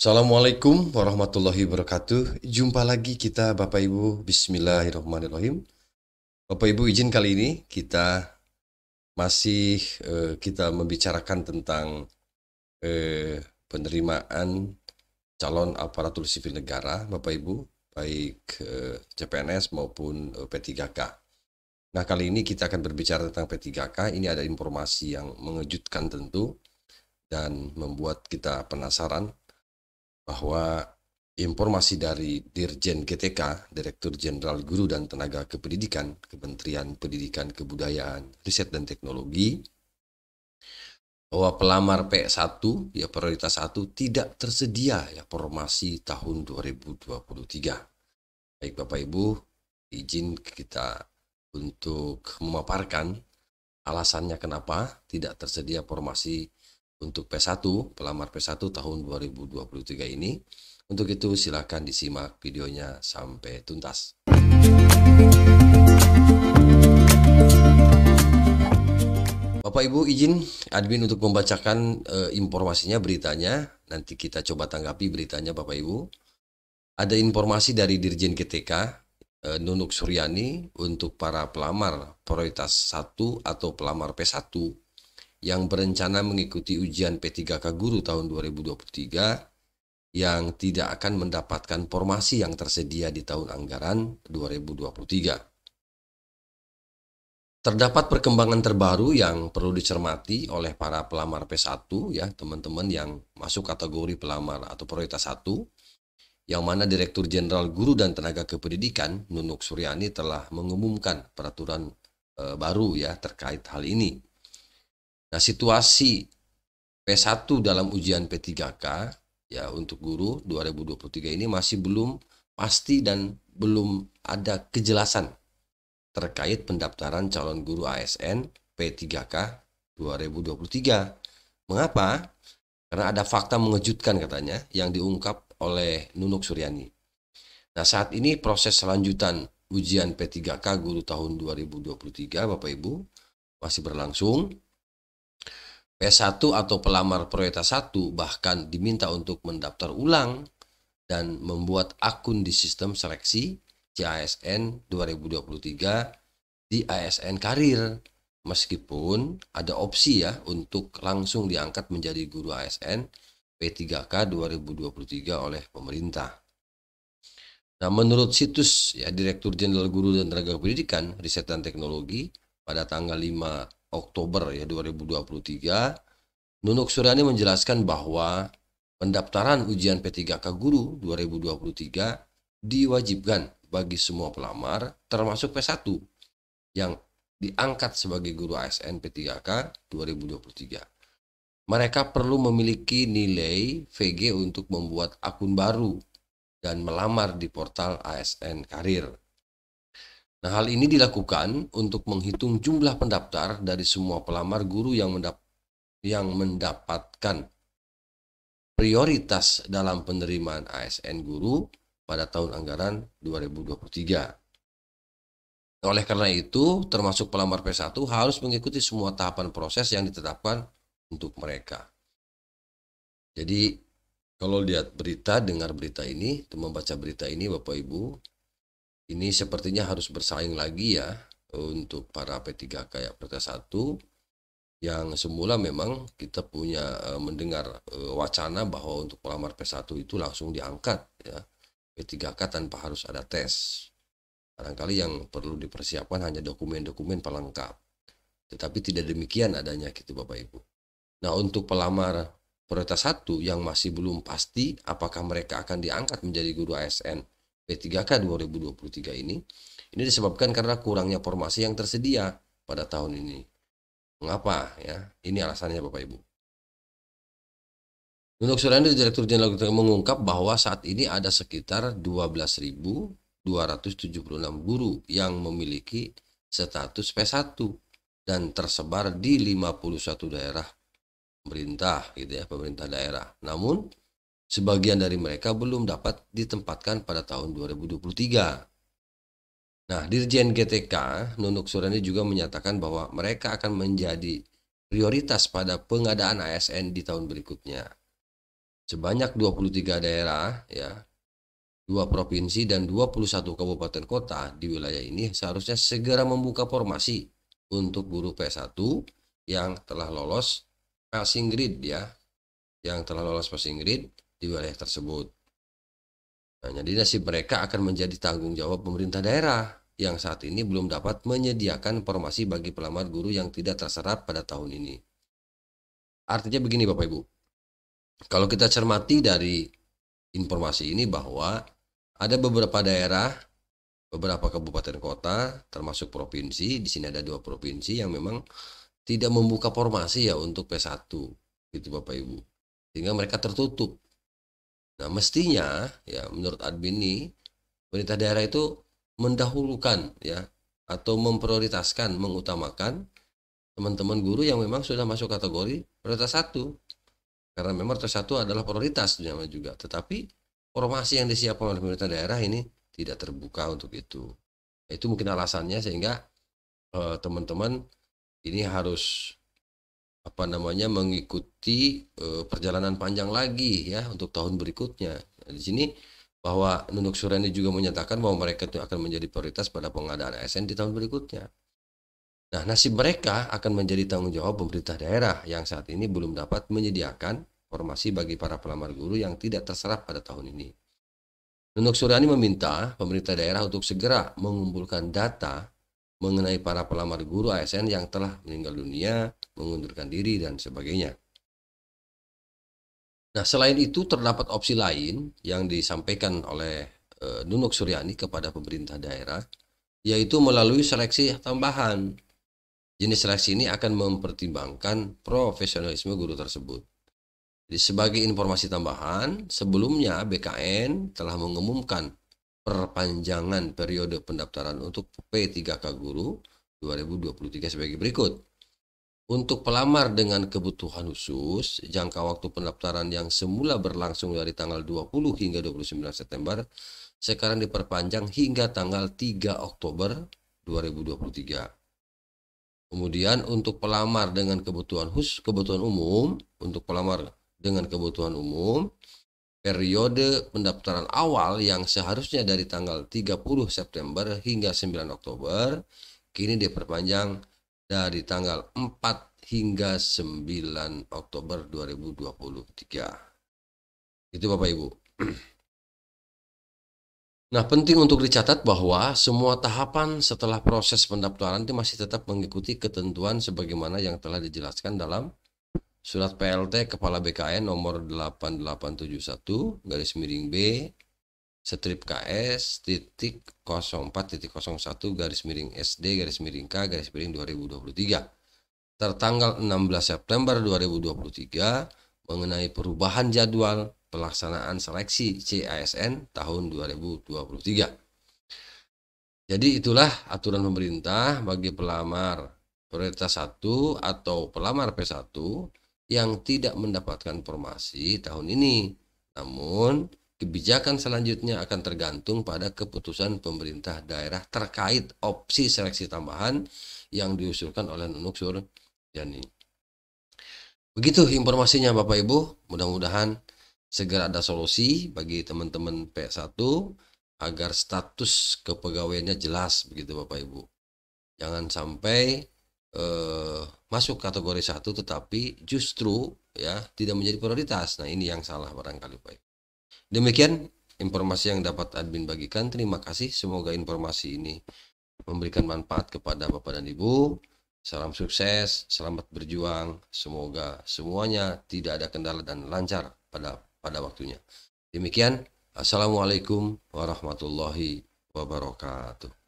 Assalamualaikum warahmatullahi wabarakatuh. Jumpa lagi kita Bapak Ibu. Bismillahirrahmanirrahim. Bapak Ibu, izin kali ini kita membicarakan tentang penerimaan calon aparatur sipil negara, Bapak Ibu, baik CPNS maupun P3K. Nah, kali ini kita akan berbicara tentang P3K. Ini ada informasi yang mengejutkan tentu dan membuat kita penasaran bahwa informasi dari Dirjen GTK, Direktur Jenderal Guru dan Tenaga Kependidikan, Kementerian Pendidikan Kebudayaan, Riset dan Teknologi, bahwa pelamar P1, ya prioritas 1, tidak tersedia ya formasi tahun 2023. Baik Bapak Ibu, izin kita untuk memaparkan alasannya kenapa tidak tersedia formasi untuk P1, pelamar P1 tahun 2023 ini. Untuk itu silakan disimak videonya sampai tuntas. Bapak Ibu, izin admin untuk membacakan informasinya, beritanya. Nanti kita coba tanggapi beritanya Bapak Ibu. Ada informasi dari Dirjen GTK, Nunuk Suryani, untuk para pelamar prioritas 1 atau pelamar P1 yang berencana mengikuti ujian P3K Guru tahun 2023 yang tidak akan mendapatkan formasi yang tersedia di tahun anggaran 2023. Terdapat perkembangan terbaru yang perlu dicermati oleh para pelamar P1 ya, teman-teman yang masuk kategori pelamar atau prioritas 1, yang mana Direktur Jenderal Guru dan Tenaga Kependidikan Nunuk Suryani telah mengumumkan peraturan baru ya terkait hal ini. Nah, situasi P1 dalam ujian P3K ya untuk guru 2023 ini masih belum pasti dan belum ada kejelasan terkait pendaftaran calon guru ASN P3K 2023. Mengapa? Karena ada fakta mengejutkan katanya yang diungkap oleh Nunuk Suryani. Nah, saat ini proses selanjutan ujian P3K guru tahun 2023 Bapak Ibu masih berlangsung. P1 atau pelamar prioritas 1 bahkan diminta untuk mendaftar ulang dan membuat akun di sistem seleksi CASN 2023 di ASN Karir, meskipun ada opsi ya untuk langsung diangkat menjadi guru ASN P3K 2023 oleh pemerintah. Nah, menurut situs ya Direktur Jenderal Guru dan Tenaga Pendidikan, Riset dan Teknologi pada tanggal 5 Oktober ya 2023, Nunuk Suryani menjelaskan bahwa pendaftaran ujian P3K Guru 2023 diwajibkan bagi semua pelamar termasuk P1 yang diangkat sebagai guru ASN P3K 2023. Mereka perlu memiliki nilai VG untuk membuat akun baru dan melamar di portal ASN Karir. Nah, hal ini dilakukan untuk menghitung jumlah pendaftar dari semua pelamar guru yang mendapatkan prioritas dalam penerimaan ASN guru pada tahun anggaran 2023. Oleh karena itu, termasuk pelamar P1 harus mengikuti semua tahapan proses yang ditetapkan untuk mereka. Jadi, kalau lihat berita, dengar berita ini, membaca berita ini Bapak Ibu, ini sepertinya harus bersaing lagi ya untuk para P3K ya prioritas 1 yang semula memang kita punya mendengar wacana bahwa untuk pelamar P1 itu langsung diangkat ya P3K tanpa harus ada tes. Barangkali yang perlu dipersiapkan hanya dokumen-dokumen pelengkap. Tetapi tidak demikian adanya gitu Bapak Ibu. Nah, untuk pelamar prioritas 1 yang masih belum pasti apakah mereka akan diangkat menjadi guru ASN P3K 2023 ini disebabkan karena kurangnya formasi yang tersedia pada tahun ini. Mengapa ya? Ini alasannya Bapak Ibu. Nunuk Suryani, Direktur Jenderal mengungkap bahwa saat ini ada sekitar 12.276 guru yang memiliki status P1 dan tersebar di 51 daerah pemerintah gitu ya, pemerintah daerah. Namun sebagian dari mereka belum dapat ditempatkan pada tahun 2023. Nah, Dirjen GTK, Nunuk Suryani juga menyatakan bahwa mereka akan menjadi prioritas pada pengadaan ASN di tahun berikutnya. sebanyak 23 daerah ya, 2 provinsi dan 21 kabupaten kota di wilayah ini seharusnya segera membuka formasi untuk guru P1 yang telah lolos passing grade ya, yang telah lolos passing grade di wilayah tersebut. Nah, jadi nasib mereka akan menjadi tanggung jawab pemerintah daerah yang saat ini belum dapat menyediakan formasi bagi pelamar guru yang tidak terserap pada tahun ini. Artinya begini Bapak Ibu, kalau kita cermati dari informasi ini bahwa ada beberapa daerah, beberapa kabupaten kota, termasuk provinsi, di sini ada 2 provinsi yang memang tidak membuka formasi ya untuk P1, gitu Bapak Ibu. Sehingga mereka tertutup. Nah, mestinya ya menurut admin ini pemerintah daerah itu mendahulukan ya atau memprioritaskan, mengutamakan teman-teman guru yang memang sudah masuk kategori prioritas 1. Karena memang prioritas 1 adalah prioritas juga. Tetapi formasi yang disiapkan oleh pemerintah daerah ini tidak terbuka untuk itu. Itu mungkin alasannya sehingga teman-teman ini harus mengikuti perjalanan panjang lagi ya untuk tahun berikutnya. Nah, di sini bahwa Nunuk Suryani juga menyatakan bahwa mereka itu akan menjadi prioritas pada pengadaan ASN di tahun berikutnya. Nah, nasib mereka akan menjadi tanggung jawab pemerintah daerah yang saat ini belum dapat menyediakan formasi bagi para pelamar guru yang tidak terserap pada tahun ini. Nunuk Suryani meminta pemerintah daerah untuk segera mengumpulkan data mengenai para pelamar guru ASN yang telah meninggal dunia, mengundurkan diri, dan sebagainya. Nah, selain itu terdapat opsi lain yang disampaikan oleh Nunuk Suryani kepada pemerintah daerah, yaitu melalui seleksi tambahan. Jenis seleksi ini akan mempertimbangkan profesionalisme guru tersebut. Jadi sebagai informasi tambahan, sebelumnya BKN telah mengumumkan perpanjangan periode pendaftaran untuk P3K Guru 2023 sebagai berikut. Untuk pelamar dengan kebutuhan khusus, jangka waktu pendaftaran yang semula berlangsung dari tanggal 20 hingga 29 September, sekarang diperpanjang hingga tanggal 3 Oktober 2023. Kemudian untuk pelamar dengan kebutuhan umum, untuk pelamar dengan kebutuhan umum, periode pendaftaran awal yang seharusnya dari tanggal 30 September hingga 9 Oktober, kini diperpanjang dari tanggal 4 hingga 9 Oktober 2023. Itu Bapak Ibu. Nah, penting untuk dicatat bahwa semua tahapan setelah proses pendaftaran itu masih tetap mengikuti ketentuan sebagaimana yang telah dijelaskan dalam Surat PLT Kepala BKN nomor 8871 /B strip KS titik 04.01 SD K 2023 tertanggal 16 September 2023 mengenai perubahan jadwal pelaksanaan seleksi CASN tahun 2023. Jadi itulah aturan pemerintah bagi pelamar prioritas 1 atau pelamar P1 yang tidak mendapatkan formasi tahun ini. Namun, kebijakan selanjutnya akan tergantung pada keputusan pemerintah daerah terkait opsi seleksi tambahan yang diusulkan oleh Nunuk Suryani. Begitu informasinya Bapak Ibu, mudah-mudahan segera ada solusi bagi teman-teman P1 agar status kepegawaiannya jelas begitu Bapak Ibu. Jangan sampai masuk kategori 1 tetapi justru ya tidak menjadi prioritas. Nah, ini yang salah barangkali Pak. Demikian informasi yang dapat admin bagikan. Terima kasih. Semoga informasi ini memberikan manfaat kepada Bapak dan Ibu. Salam sukses, selamat berjuang. Semoga semuanya tidak ada kendala dan lancar pada waktunya. Demikian, assalamualaikum warahmatullahi wabarakatuh.